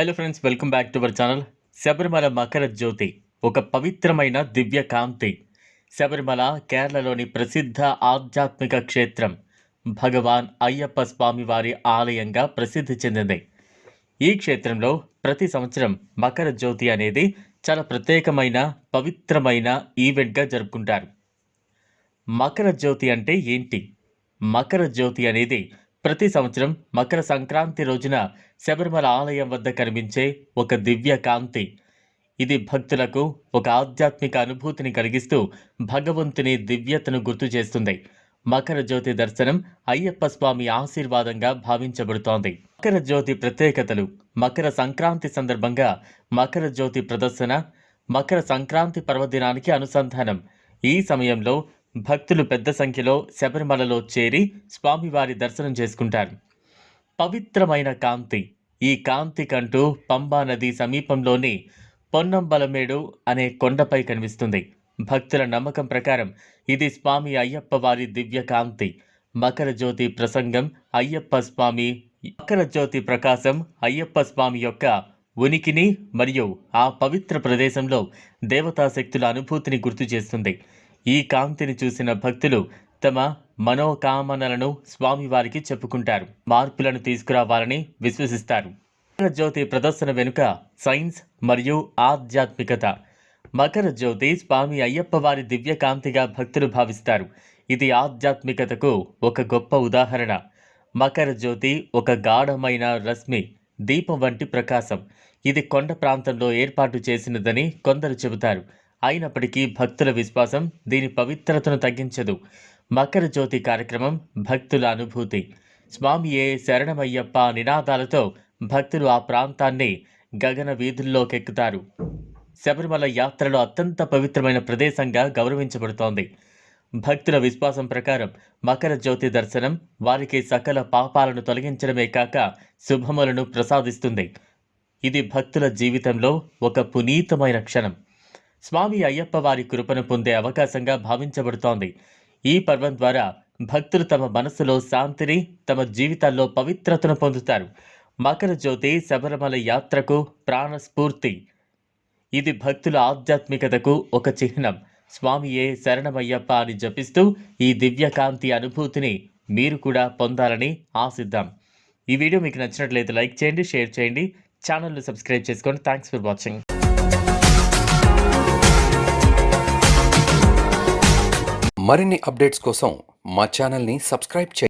Hello friends, welcome back to our channel. Sabarimala Makar జ్యోతి ఒక పవిత్రమైన దివ్య కాంతి. శబరిమల కేరళలోని ప్రసిద్ధ ఆధ్యాత్మిక క్షేత్రం. భగవాన్ అయ్యప్ప స్వామి వారి ఆలయంగా ప్రసిద్ధి చెందింది. ఈ క్షేత్రంలో ప్రతి సంవత్సరం మకర జ్యోతి అనేది చాలా ప్రత్యేకమైన పవిత్రమైన ఈవెంట్గా జరుపుకుంటారు. మకర జ్యోతి అంటే ఏంటి? మకర జ్యోతి అనేది ప్రతి సంవత్సరం మకర సంక్రాంతి రోజున శబరిమల ఆలయం వద్ద కనిపించే ఒక దివ్య కాంతి. ఇది భక్తులకు ఒక ఆధ్యాత్మిక అనుభూతిని కలిగిస్తూ భగవంతుని దివ్యతను గుర్తు చేస్తుంది. మకర జ్యోతి దర్శనం అయ్యప్ప స్వామి ఆశీర్వాదంగా భావించబడుతోంది. మకర జ్యోతి ప్రత్యేకతలు. మకర సంక్రాంతి సందర్భంగా మకర జ్యోతి ప్రదర్శన మకర సంక్రాంతి పర్వదినానికి అనుసంధానం. ఈ సమయంలో భక్తులు పెద్ద సంఖ్యలో శబరిమలలో చేరి స్వామివారి దర్శనం చేసుకుంటారు. పవిత్రమైన కాంతి. ఈ కాంతి కంటూ పంబా నది సమీపంలోని పొన్నంబలమేడు అనే కొండపై కనిపిస్తుంది. భక్తుల నమ్మకం ప్రకారం ఇది స్వామి అయ్యప్ప వారి దివ్య కాంతి. మకర జ్యోతి ప్రసంగం అయ్యప్ప స్వామి మకర జ్యోతి ప్రకాశం అయ్యప్ప స్వామి యొక్క ఉనికిని మరియు ఆ పవిత్ర ప్రదేశంలో దేవతా శక్తుల అనుభూతిని గుర్తు చేస్తుంది. ఈ కాంతిని చూసిన భక్తులు తమ మనోకామనలను స్వామివారికి చెప్పుకుంటారు, మార్పులను తీసుకురావాలని విశ్వసిస్తారు. మకర జ్యోతి ప్రదర్శన వెనుక సైన్స్ మరియు ఆధ్యాత్మికత. మకర జ్యోతి స్వామి అయ్యప్ప వారి దివ్య కాంతిగా భక్తులు భావిస్తారు. ఇది ఆధ్యాత్మికతకు ఒక గొప్ప ఉదాహరణ. మకర జ్యోతి ఒక గాఢమైన రశ్మి, దీపం వంటి ప్రకాశం. ఇది కొండ ప్రాంతంలో ఏర్పాటు చేసినదని కొందరు చెబుతారు. అయినప్పటికీ భక్తుల విశ్వాసం దీని పవిత్రతను తగ్గించదు. మకర జ్యోతి కార్యక్రమం భక్తుల అనుభూతి. స్వామియే శరణమయ్యప్ప నినాదాలతో భక్తులు ఆ ప్రాంతాన్ని గగన వీధుల్లోకెక్కుతారు. శబరిమల యాత్రలో అత్యంత పవిత్రమైన ప్రదేశంగా గౌరవించబడుతోంది. భక్తుల విశ్వాసం ప్రకారం మకర జ్యోతి దర్శనం వారికి సకల పాపాలను తొలగించడమే కాక శుభములను ప్రసాదిస్తుంది. ఇది భక్తుల జీవితంలో ఒక పునీతమైన క్షణం. స్వామి అయ్యప్ప వారి కృపను పొందే అవకాశంగా భావించబడుతోంది. ఈ పర్వం ద్వారా భక్తులు తమ మనసులో శాంతిని, తమ జీవితాల్లో పవిత్రతను పొందుతారు. మకర జ్యోతి శబరిమల యాత్రకు ప్రాణస్ఫూర్తి. ఇది భక్తుల ఆధ్యాత్మికతకు ఒక చిహ్నం. స్వామియే శరణమయ్యప్ప అని జపిస్తూ ఈ దివ్యకాంతి అనుభూతిని మీరు కూడా పొందాలని ఆశిద్దాం. ఈ వీడియో మీకు నచ్చినట్లయితే లైక్ చేయండి, షేర్ చేయండి, ఛానల్ను సబ్స్క్రైబ్ చేసుకోండి. Thanks for watching. మరిన్ని అప్డేట్స్ కోసం మా ఛానల్ని సబ్స్క్రైబ్ చేయండి.